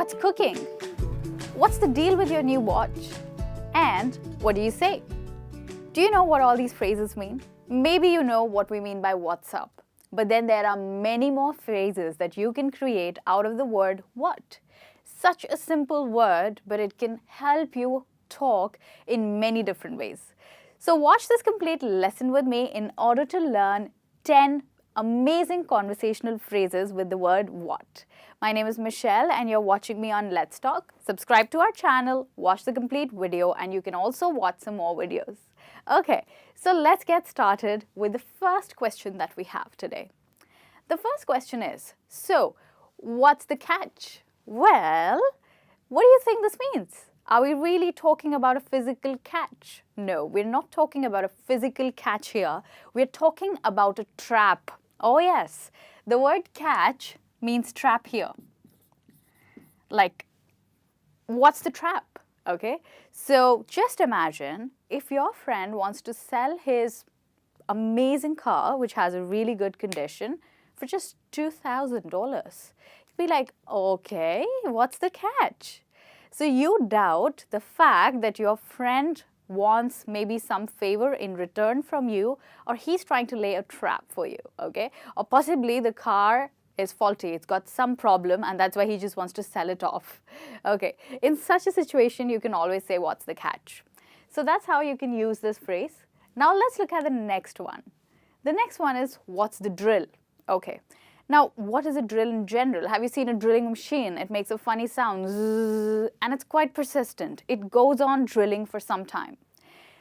What's cooking? What's the deal with your new watch? And what do you say? Do you know what all these phrases mean? Maybe you know what we mean by what's up. But then there are many more phrases that you can create out of the word what. Such a simple word, but it can help you talk in many different ways. So watch this complete lesson with me in order to learn 10 amazing conversational phrases with the word what. My name is Michelle and you're watching me on Let's Talk. Subscribe to our channel, watch the complete video, and you can also watch some more videos. Okay, so let's get started with the first question that we have today. The first question is, so what's the catch? Well, what do you think this means? Are we really talking about a physical catch? No, we're not talking about a physical catch here. We're talking about a trap. Oh yes, the word catch means trap here. Like, what's the trap? Okay, so just imagine if your friend wants to sell his amazing car, which has a really good condition, for just $2,000. You'd be like, okay, what's the catch? So you doubt the fact that your friend wants maybe some favor in return from you, or he's trying to lay a trap for you, okay? Or possibly the car is faulty, it's got some problem, and that's why he just wants to sell it off. Okay, in such a situation, you can always say, what's the catch? So that's how you can use this phrase. Now let's look at the next one. The next one is, what's the drill? Okay. Now, what is a drill in general? Have you seen a drilling machine? It makes a funny sound, zzz, and it's quite persistent. It goes on drilling for some time.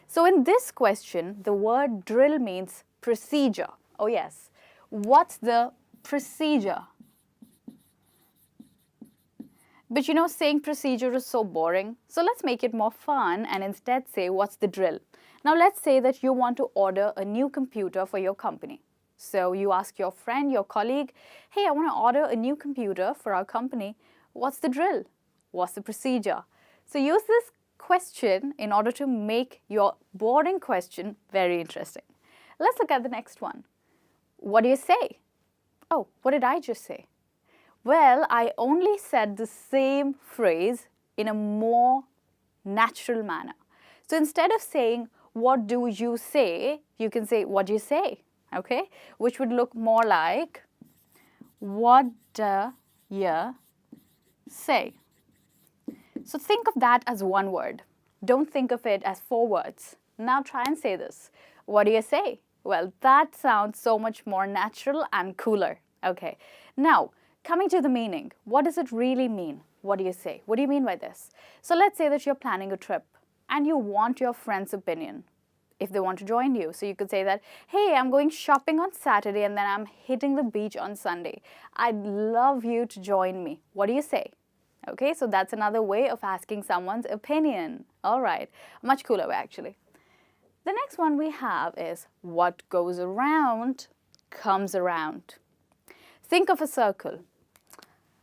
So in this question, the word drill means procedure. Oh yes. What's the procedure? But you know, saying procedure is so boring. So let's make it more fun and instead say, what's the drill? Now let's say that you want to order a new computer for your company. So you ask your friend, your colleague, hey, I want to order a new computer for our company. What's the drill? What's the procedure? So use this question in order to make your boring question very interesting. Let's look at the next one. What do you say? Oh, what did I just say? Well, I only said the same phrase in a more natural manner. So instead of saying, what do you say? You can say, what do you say? Okay, which would look more like, what do you say? So think of that as one word. Don't think of it as 4 words. Now try and say this. What do you say? Well, that sounds so much more natural and cooler. Okay, now coming to the meaning. What does it really mean? What do you say? What do you mean by this? So let's say that you're planning a trip and you want your friend's opinion if they want to join you. So you could say that, hey, I'm going shopping on Saturday and then I'm hitting the beach on Sunday. I'd love you to join me. What do you say? Okay, so that's another way of asking someone's opinion. All right, much cooler way actually. The next one we have is, what goes around comes around. Think of a circle.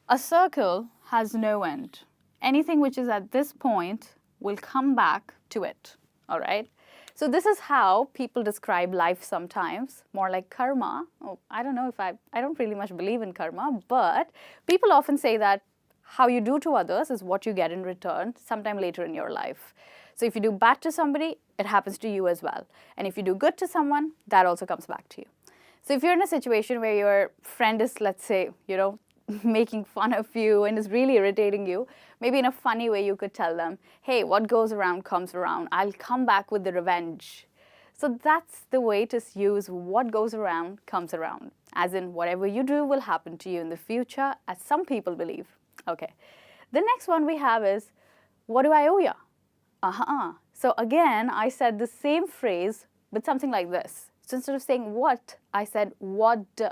A circle has no end. Anything which is at this point will come back to it. All right. So this is how people describe life sometimes, more like karma. Oh, I don't know if I don't really much believe in karma, but people often say that how you do to others is what you get in return sometime later in your life. So if you do bad to somebody, it happens to you as well. And if you do good to someone, that also comes back to you. So if you're in a situation where your friend is, let's say, you know, making fun of you and is really irritating you, maybe in a funny way you could tell them, hey, what goes around comes around. I'll come back with the revenge. So that's the way to use what goes around comes around. As in, whatever you do will happen to you in the future, as some people believe. Okay. The next one we have is, what do I owe ya? So again, I said the same phrase, but something like this. So instead of saying what, I said what do.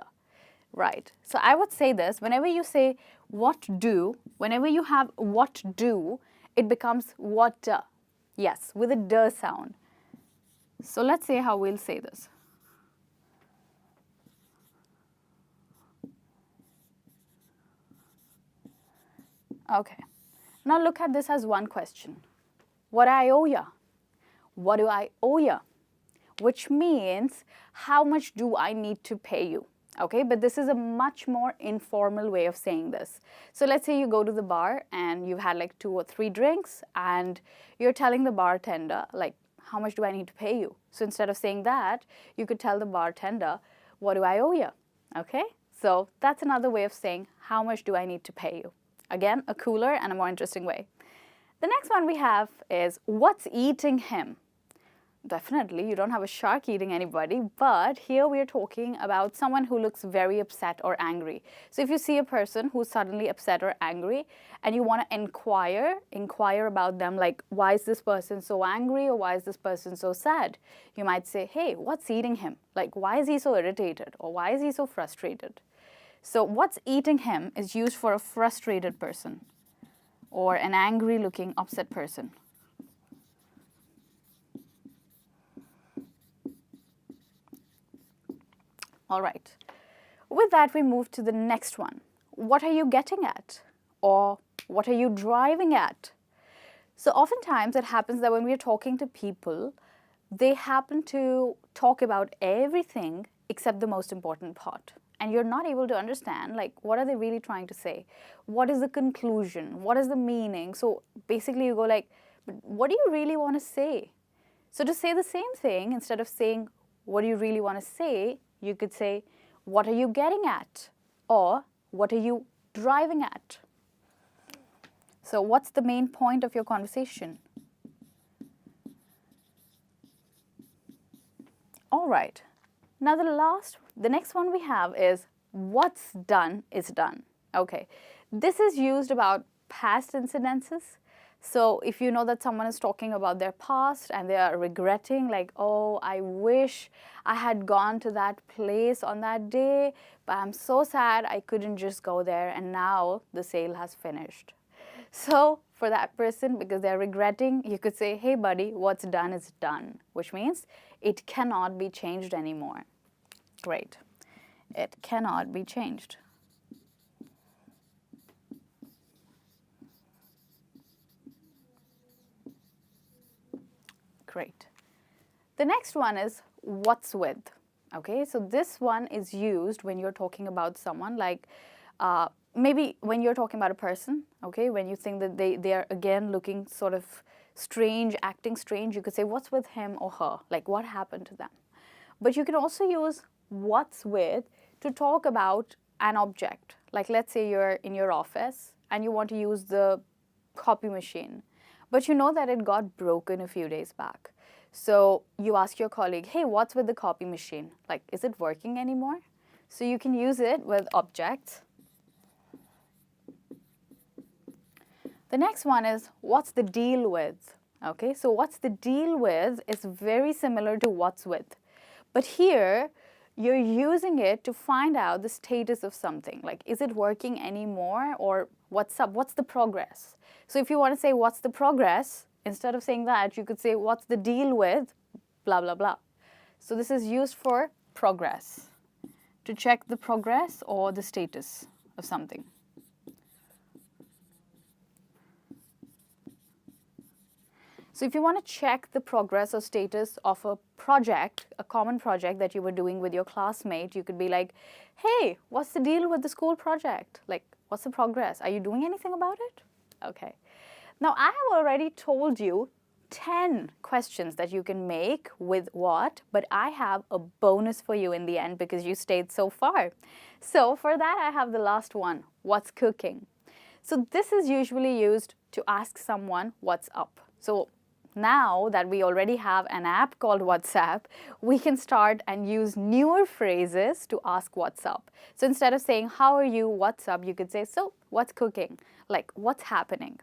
Right. So I would say this, whenever you say what do, whenever you have what do, it becomes what do. Yes, with a duh sound. So let's say how we'll say this. Okay. Now look at this as one question. What I owe ya? What do I owe ya? Which means, how much do I need to pay you? Okay, but this is a much more informal way of saying this. So let's say you go to the bar and you've had like 2 or 3 drinks and you're telling the bartender, like, how much do I need to pay you? So instead of saying that, you could tell the bartender, what do I owe you? Okay, so that's another way of saying, how much do I need to pay you? Again, a cooler and a more interesting way. The next one we have is, what's eating him? Definitely, you don't have a shark eating anybody, but here we are talking about someone who looks very upset or angry. So if you see a person who's suddenly upset or angry and you want to inquire about them, like, why is this person so angry or why is this person so sad? You might say, hey, what's eating him? Like, why is he so irritated or why is he so frustrated? So what's eating him is used for a frustrated person or an angry looking upset person. All right. With that, we move to the next one. What are you getting at? Or what are you driving at? So oftentimes it happens that when we're talking to people, they happen to talk about everything except the most important part. And you're not able to understand, like, what are they really trying to say? What is the conclusion? What is the meaning? So basically you go like, but what do you really want to say? So to say the same thing, instead of saying, what do you really want to say? You could say, what are you getting at? Or what are you driving at? So what's the main point of your conversation? All right. Now the next one we have is, what's done is done. Okay. This is used about past incidences. So if you know that someone is talking about their past and they are regretting, like, oh, I wish I had gone to that place on that day, but I'm so sad I couldn't just go there and now the sale has finished. So for that person, because they're regretting, you could say, hey buddy, what's done is done, which means it cannot be changed anymore. Great. It cannot be changed. Great. The next one is, what's with? Okay, so this one is used when you're talking about someone, like maybe when you're talking about a person, okay, when you think that they are again looking sort of strange, acting strange, you could say, what's with him or her? Like, what happened to them? But you can also use what's with to talk about an object. Like, let's say you're in your office and you want to use the copy machine, but you know that it got broken a few days back. So you ask your colleague, hey, what's with the copy machine? Like, is it working anymore? So you can use it with objects. The next one is, what's the deal with? Okay, so what's the deal with is very similar to what's with. But here, you're using it to find out the status of something. Like, is it working anymore or what's up? What's the progress? So if you want to say, what's the progress? Instead of saying that, you could say, what's the deal with blah, blah, blah. So this is used for progress, to check the progress or the status of something. So if you want to check the progress or status of a project, a common project that you were doing with your classmate, you could be like, hey, what's the deal with the school project? Like, what's the progress? Are you doing anything about it? Okay. Now, I have already told you 10 questions that you can make with what, but I have a bonus for you in the end because you stayed so far. So for that, I have the last one, what's cooking? So this is usually used to ask someone what's up. So now that we already have an app called WhatsApp, we can start and use newer phrases to ask what's up. So instead of saying, how are you, what's up, you could say, so what's cooking? Like, what's happening?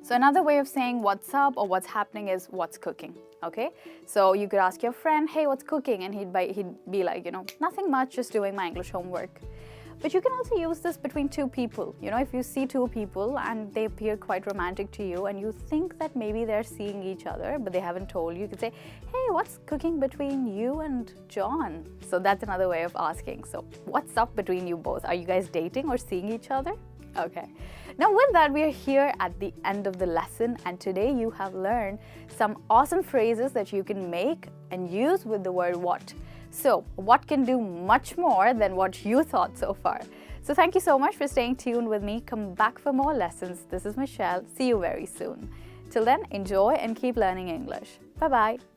So another way of saying what's up or what's happening is what's cooking, okay? So you could ask your friend, hey, what's cooking? And he'd be like, nothing much, just doing my English homework. But you can also use this between two people. If you see two people and they appear quite romantic to you and you think that maybe they're seeing each other, but they haven't told you, you could say, hey, what's cooking between you and John? So that's another way of asking. So what's up between you both? Are you guys dating or seeing each other? Okay. Now with that, we are here at the end of the lesson, and today you have learned some awesome phrases that you can make and use with the word what. So what can do much more than what you thought so far. So thank you so much for staying tuned with me. Come back for more lessons. This is Michelle. See you very soon. Till then, enjoy and keep learning English. Bye-bye.